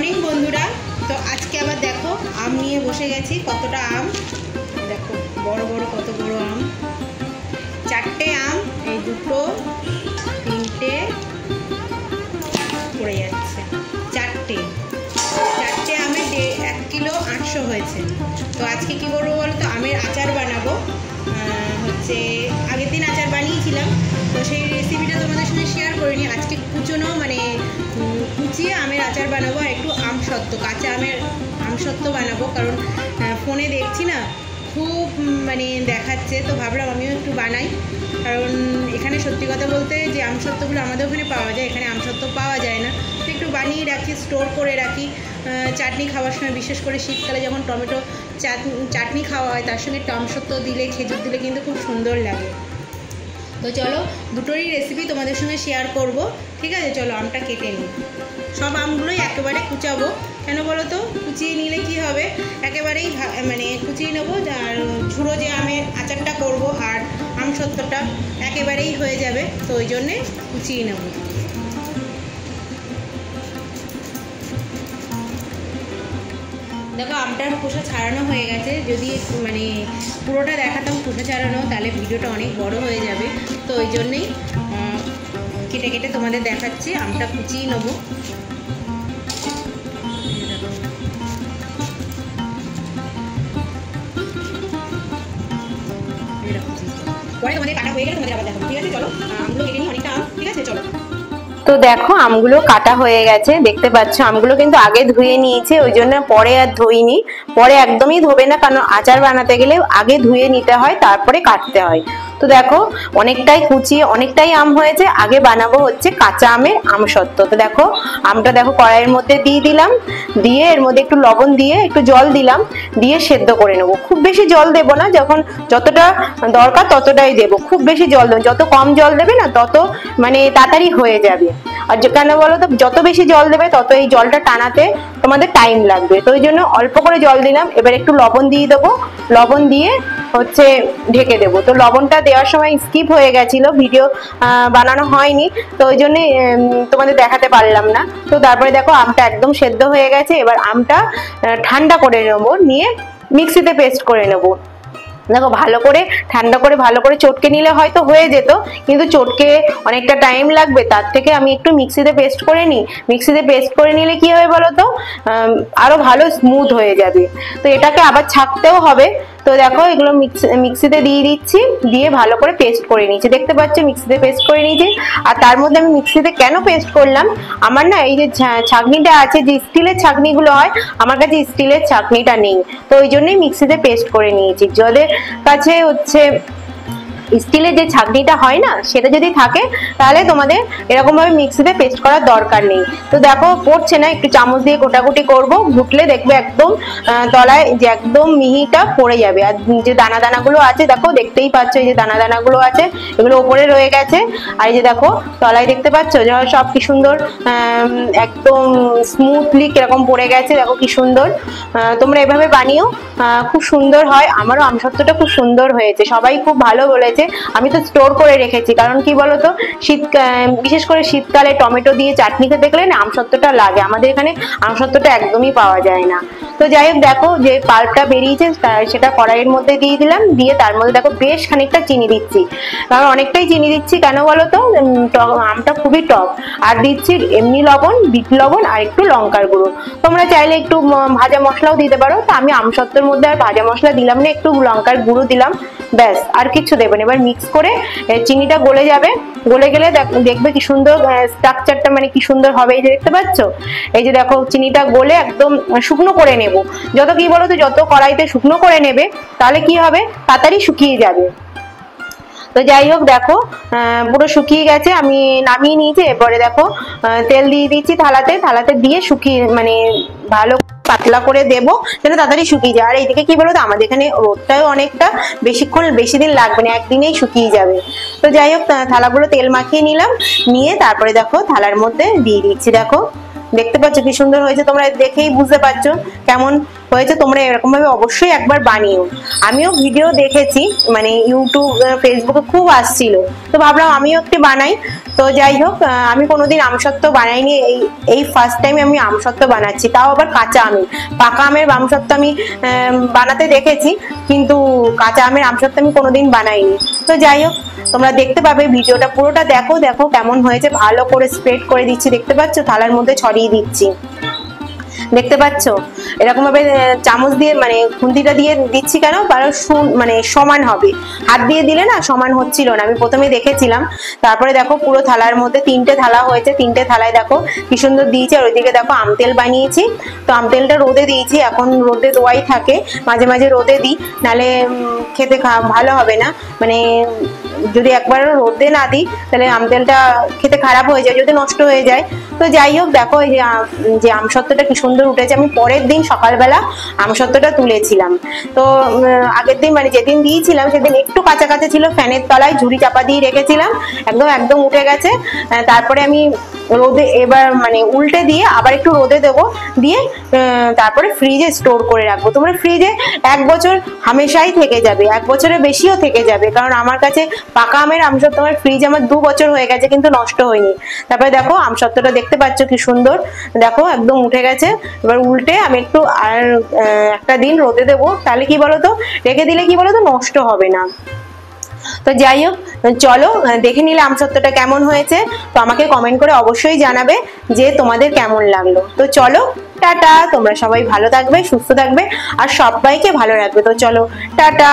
Morning বন্ধুরা। তো আজকে আবার দেখো আম নিয়ে বসে গেছি। কতটা আম দেখো, বড় বড় কত বড় আম। চারটে আম, এই দুটো তিনটে পড়ে যাচ্ছে। চারটে আমে 1 কিলো 800 হয়েছে। তো আজকে কি করবো বলো তো, আমের আচার বানাবো। হচ্ছে আগের দিন আচার বানিয়েছিলাম, তো সেই রেসিপিটা তোমাদের সঙ্গে শেয়ার করিনি। আজকে কুচনো মানে কুচিয়ে আমের আচার বানাবো, আর একটু আমসত্ত্ব, কাঁচা আমের আমসত্ত্ব বানাবো। কারণ ফোনে দেখছি না খুব মানে দেখাচ্ছে, তো ভাবলাম আমিও একটু বানাই। কারণ এখানে সত্যি কথা বলতে যে আমসত্ত্বগুলো আমাদের ওখানে পাওয়া যায়, এখানে আমসত্ত্ব পাওয়া যায় না। তো একটু বানিয়ে রাখি, স্টোর করে রাখি। চাটনি খাওয়ার সময়, বিশেষ করে শীতকালে যখন টমেটো চাটনি খাওয়া হয়, তার সঙ্গে আমসত্ত্ব দিলে, খেজুর দিলে কিন্তু খুব সুন্দর লাগে। তো চলো দুটোরই রেসিপি তোমাদের সঙ্গে শেয়ার করব, ঠিক আছে? চলো আমটা কেটে নিই। সব আমগুলোই একেবারে কুচাবো। কেন বলো তো, কুচিয়ে নিলে কি হবে, একেবারেই মানে কুচিয়ে নেবো, আর ঝুড়ো যে আমের আচারটা করব আর আমসত্ত্বটা একেবারেই হয়ে যাবে। তো ওই জন্যে কুচিয়ে নেব। দেখো আমটার খোসা ছাড়ানো হয়ে গেছে। যদি মানে পুরোটা দেখাতাম খোসা ছাড়ানো, তাহলে ভিডিওটা অনেক বড় হয়ে যাবে। তো ওই জন্যেই কেটে কেটে তোমাদের দেখাচ্ছি। আমটা কুচিয়ে নেব। পরে তোমাদের কাটা হয়ে গেলে তোমাদের আবার দেখাবো, ঠিক আছে? চলো আমগুলো কেটে নিই, অনেকটা আম, ঠিক আছে? চলো। তো দেখো আমগুলো কাটা হয়ে গেছে, দেখতে পাচ্ছ। আমগুলো কিন্তু আগে ধুয়ে নিয়েছে, ওই জন্য পরে আর ধুইনি। পরে একদমই ধোবে না, কারণ আচার বানাতে গেলে আগে ধুয়ে নিতে হয়, তারপরে কাটতে হয়। তো দেখো অনেকটাই কুচিয়ে অনেকটাই আম হয়েছে। আগে বানাবো হচ্ছে কাঁচা আমের আমসত্ত্ব। তো দেখো আমটা দেখো কড়াইয়ের মধ্যে দিয়ে দিলাম, দিয়ে এর মধ্যে একটু লবণ দিয়ে একটু জল দিলাম, দিয়ে সেদ্ধ করে নেবো। খুব বেশি জল দেবো না, যখন যতটা দরকার ততটাই দেবো। খুব বেশি জল দেবো, যত কম জল দেবে না তত মানে তাড়াতাড়ি হয়ে যাবে। আর কেন বলো তো, যত বেশি জল দেবে তত এই জলটা টানাতে তোমাদের টাইম লাগবে। তো ওই জন্য অল্প করে জল দিলাম। এবার একটু লবণ দিয়ে দেবো, লবণ দিয়ে হচ্ছে ঢেকে দেবো। তো লবণটা দেওয়ার সময় স্কিপ হয়ে গেছিল, ভিডিও বানানো হয়নি, তো ওই জন্য তোমাদের দেখাতে পারলাম না। তো তারপরে দেখো আমটা একদম সেদ্ধ হয়ে গেছে। এবার আমটা ঠান্ডা করে নেবো, নিয়ে মিক্সিতে পেস্ট করে নেবো। দেখো ভালো করে ঠান্ডা করে ভালো করে চটকে নিলে হয়তো হয়ে যেত, কিন্তু চটকে অনেকটা টাইম লাগবে। তার থেকে আমি একটু মিক্সিতে পেস্ট করে নিই। মিক্সিতে পেস্ট করে নিলে কি হবে বলো তো, আরো ভালো স্মুথ হয়ে যাবে। তো এটাকে আবার ছাকতেও হবে। তো দেখো এগুলো মিক্সিতে দিয়ে দিচ্ছি, দিয়ে ভালো করে পেস্ট করে নিচ্ছি। দেখতে পাচ্ছ মিক্সিতে পেস্ট করে নিয়েছি। আর তার মধ্যে আমি মিক্সিতে কেন পেস্ট করলাম, আমার না এই যে ছাঁকনিটা আছে, যে স্টিলের ছাঁকনিগুলো হয়, আমার কাছে স্টিলের ছাঁকনিটা নেই। তো ওই জন্যই মিক্সিতে পেস্ট করে নিয়েছি। যাদের কাছে হচ্ছে স্টিলের যে ছাঁকনিটা হয় না, সেটা যদি থাকে তাহলে তোমাদের এরকম ভাবে মিক্সিতে পেস্ট করার দরকার নেই। তো দেখো পড়ছে না, একটু চামচ দিয়ে কোটাকুটি করব, ঘুটলে দেখবে একদম তলায় যে একদম মিহিটা পড়ে যাবে। আর যে দানা দানাগুলো আছে দেখো, দেখতেই পাচ্ছ এই যে দানা দানাগুলো আছে, এগুলো উপরে রয়ে গেছে। আর এই যে দেখো তলায় দেখতে পাচ্ছ সব কি সুন্দর একদম স্মুথলি কিরকম পড়ে গেছে, দেখো কি সুন্দর। তোমরা এভাবে বানিও, খুব সুন্দর হয়। আমারও আমসত্ত্বটা খুব সুন্দর হয়েছে, সবাই খুব ভালো বলেছে। আমি তো স্টোর করে রেখেছি, কারণ কি বলতো, বিশেষ করে শীতকালে টমেটো দিয়ে চাটনি খেতে গেলে না আমসত্ত্বটা লাগে। আমাদের এখানে আমসত্ত্বটা একদমই পাওয়া যায় না। তো যাই হোক, দেখো যে পাল্পটা বেরিয়েছে সেটা কড়াইয়ের মধ্যে দিয়ে দিলাম, দিয়ে তার মধ্যে দেখো বেশ খানিকটা চিনি দিচ্ছি। কারণ অনেকটাই চিনি দিচ্ছি, কেন বলো তো, আমটা খুবই টক। আর দিচ্ছি এমনি লবণ, বিট লবণ, আর একটু লঙ্কার গুঁড়ো। তোমরা চাইলে একটু ভাজা মশলাও দিতে পারো। তো আমি আমসত্ত্বের মধ্যে আর ভাজা মশলা দিলাম না, একটু লঙ্কার গুঁড়ো দিলাম, ব্যাস, আর কিছু দেবেন। এবার মিক্স করে চিনিটা গলে যাবে, গলে গেলে দেখবে কি সুন্দর স্ট্রাকচারটা, মানে কি সুন্দর হবে। এই যে দেখতে পাচ্ছ, এই যে দেখো চিনিটা গলে একদম শুকনো করে নেব। যত কি বলো তো, যত কড়াইতে শুকনো করে নেবে তাহলে কি হবে, তাড়াতাড়ি শুকিয়ে যাবে। তো যাই হোক দেখো পুরো শুকিয়ে গেছে, আমি নামিয়ে নিয়েছি। এরপরে দেখো তেল দিয়ে দিচ্ছি থালাতে, থালাতে দিয়ে শুকিয়ে মানে ভালো পাতলা করে দেবো, যেন তাড়াতাড়ি শুকিয়ে যায়। আর এইদিকে কি বলতো, আমাদের এখানে রোদটাও অনেকটা, বেশি দিন লাগবে না, একদিনেই শুকিয়ে যাবে। তো যাই হোক থালাগুলো তেল মাখিয়ে নিলাম, নিয়ে তারপরে দেখো থালার মধ্যে দিয়ে দিচ্ছি। দেখো দেখতে পাচ্ছ কি সুন্দর হয়েছে, তোমরা দেখেই বুঝতে পারছো কেমন হয়েছে। তোমরা এরকম ভাবে অবশ্যই একবার বানিও। আমিও ভিডিও দেখেছি, মানে ইউটিউব ফেসবুকে খুব আসছিল, তো ভাবলাম আমিও একটু বানাই। তো যাই হোক, আমি কোনোদিন আমসত্ত্ব বানাইনি, এই ফার্স্ট টাইম আমি আমসত্ত্ব বানাচ্ছি, তাও আবার কাঁচা আমের। পাকা আমের আমসত্ত্ব আমি বানাতে দেখেছি, কিন্তু কাঁচা আমের আমসত্ত্ব আমি কোনোদিন বানাইনি। তো যাই হোক, তোমরা দেখতে পাবে, ভিডিওটা পুরোটা দেখো। দেখো কেমন হয়েছে, ভালো করে স্প্রেড করে দিচ্ছি, দেখতে পাচ্ছ, থালার মধ্যে ছড়িয়ে দিচ্ছি, দেখতে পাচ্ছ। এরকম ভাবে চামচ দিয়ে, মানে খুন্তিটা দিয়ে দিচ্ছি কেন, কারণ মানে সমান হবে। হাত দিয়ে দিলে না সমান হচ্ছিল না, আমি প্রথমে দেখেছিলাম। তারপরে দেখো পুরো থালার মধ্যে 3টে থালা হয়েছে, 3টে থালায় দেখো কি সুন্দর দিয়েছি। আর ওইদিকে দেখো আমতেল বানিয়েছি, তো আমতেলটা রোদে দিয়েছি, এখন রোদে দেওয়াই থাকে, মাঝে মাঝে রোদে দিই, নাহলে খেতে ভালো হবে না। মানে যদি একবার রোদে না দিই তাহলে আমতেলটা খেতে খারাপ হয়ে যায়, যদি নষ্ট হয়ে যায়। তো যাই হোক, দেখো এই যে আমসত্ত্বটা কি সুন্দর উঠেছে। আমি পরের দিন সকালবেলা আমসত্ত্বটা তুলেছিলাম। তো আগের দিন, মানে যেদিন দিয়েছিলাম সেদিন একটু কাঁচা কাঁচা ছিল, ফ্যানের তলায় ঝুড়ি চাপা দিয়ে রেখেছিলাম, একদম একদম উঠে গেছে। তারপরে আমি রোদে এবার মানে উল্টে দিয়ে আবার একটু রোদে দেবো, দিয়ে তারপরে ফ্রিজে স্টোর করে রাখবো। তোমরা ফ্রিজে 1 বছর হামেশাই থেকে যাবে, 1 বছরের বেশিও থেকে যাবে, কারণ আমার কাছে পাকা আমের আমসত্ত্ব আমার ফ্রিজ আমার 2 বছর হয়ে গেছে, কিন্তু নষ্ট হয়নি। তারপরে দেখো আমসত্ত্বটা দেখতে পাচ্ছ কি সুন্দর, দেখো একদম উঠে গেছে। এবার উল্টে আমি একটু আর একটা দিন রোদে দেবো, তাহলে কি বলতো, রেখে দিলে কি বলতো নষ্ট হবে না। তো যাই হোক, চলো দেখে নিলে আমসত্ত্বটা কেমন হয়েছে। তো আমাকে কমেন্ট করে অবশ্যই জানাবে যে তোমাদের কেমন লাগলো। তো চলো, টাটা। তোমরা সবাই ভালো থাকবে, সুস্থ থাকবে, আর সবাইকে ভালো রাখবে। তো চলো, টাটা।